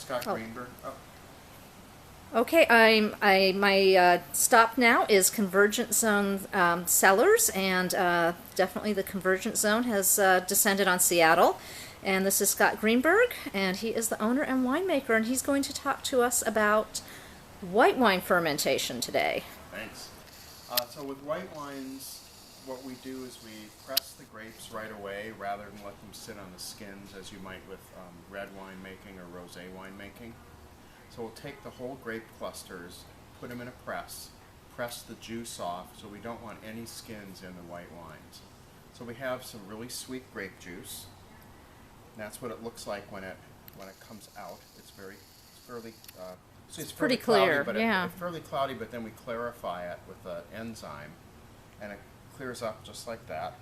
Scott Greenberg. Oh. Okay, my stop now is Convergence Zone Cellars, and definitely the Convergence Zone has descended on Seattle. And this is Scott Greenberg, and he is the owner and winemaker, and he's going to talk to us about white wine fermentation today. Thanks. So with white wines, what we do is we press the grapes right away rather than let them sit on the skins as you might with red wine making or rosé wine making. So we'll take the whole grape clusters, put them in a press the juice off, so we don't want any skins in the white wines. So we have some really sweet grape juice. And that's what it looks like when it comes out. It's pretty clear, cloudy, yeah. It's fairly cloudy, but then we clarify it with the enzyme, and it clears up just like that.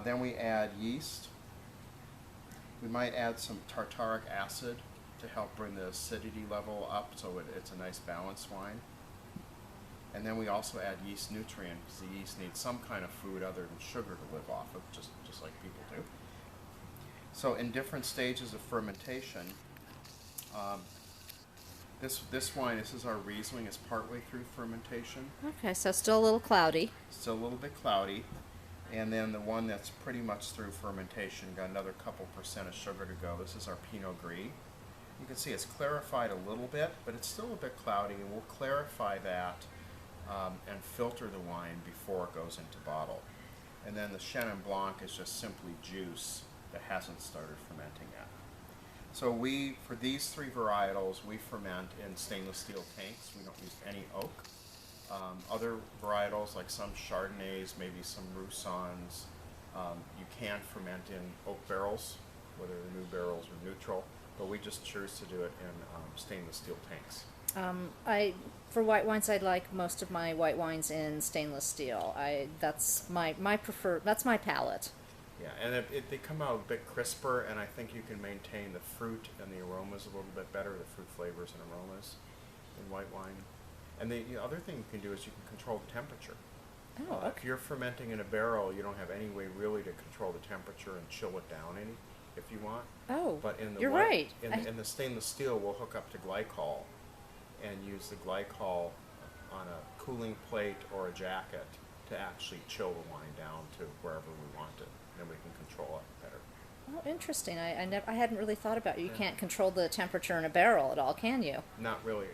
Then we add yeast. We might add some tartaric acid to help bring the acidity level up, so it's a nice balanced wine. And then we also add yeast nutrient, because the yeast needs some kind of food other than sugar to live off of, just like people do. So in different stages of fermentation, this wine, this is our Riesling, is partway through fermentation. Okay, so still a little cloudy. Still a little bit cloudy. And then the one that's pretty much through fermentation, got another couple % of sugar to go. This is our Pinot Gris. You can see it's clarified a little bit, but it's still a bit cloudy, and we'll clarify that and filter the wine before it goes into bottle. And then the Chenin Blanc is just simply juice that hasn't started fermenting yet. So for these three varietals, we ferment in stainless steel tanks. We don't use any oak. Other varietals, like some Chardonnays, maybe some Roussins, you can ferment in oak barrels, whether they're new barrels or neutral, but we just choose to do it in stainless steel tanks. For white wines, I'd like most of my white wines in stainless steel. That's my palate. Yeah, and they come out a bit crisper, and I think you can maintain the fruit and the aromas a little bit better, the fruit flavors and aromas in white wine. And the other thing you can do is you can control the temperature. Oh, okay. If you're fermenting in a barrel, you don't have any way really to control the temperature and chill it down any, if you want. Oh, but in the you're right. In the stainless steel, we'll hook up to glycol and use the glycol on a cooling plate or a jacket to actually chill the wine down to wherever we want it. Then we can control it better. Oh, interesting. I hadn't really thought about it. You can't control the temperature in a barrel at all, can you? Not really.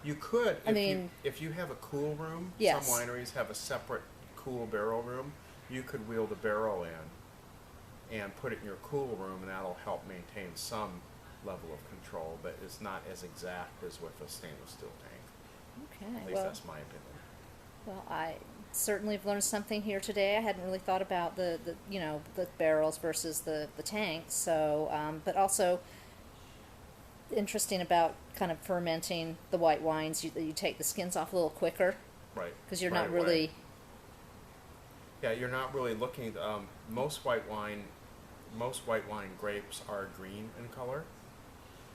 You could, if you have a cool room. Yes. Some wineries have a separate cool barrel room. You could wheel the barrel in and put it in your cool room, and that'll help maintain some level of control, but it's not as exact as with a stainless steel tank. Okay. At least that's my opinion. Well, I certainly have learned something here today. I hadn't really thought about the barrels versus the tanks. So, but also interesting about kind of fermenting the white wines. You take the skins off a little quicker, right? Because you're right not away. really. Yeah, you're not really looking. Most white wine grapes are green in color.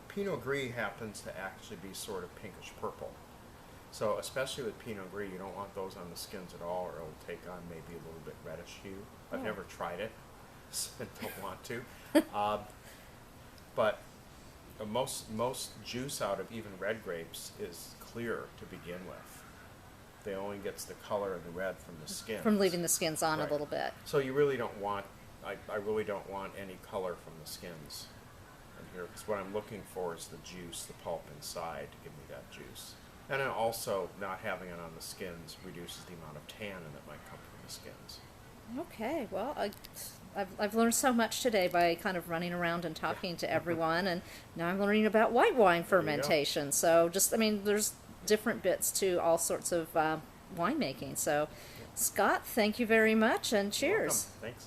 Pinot Gris happens to actually be sort of pinkish purple. So especially with Pinot Gris, you don't want those on the skins at all, or it'll take on maybe a little bit reddish hue. I've never tried it, so I don't want to. But most juice out of even red grapes is clear to begin with. They only gets the color of the red from the skins. From leaving the skins on Right. a little bit. So you really don't want, I really don't want any color from the skins in here, because what I'm looking for is the juice, the pulp inside to give me that juice. And then also, not having it on the skins reduces the amount of tannin that might come from the skins. Okay, well, I've learned so much today by kind of running around and talking to everyone, and now I'm learning about white wine fermentation. So there's different bits to all sorts of winemaking. So, Scott, thank you very much, and cheers. You're welcome. Thanks.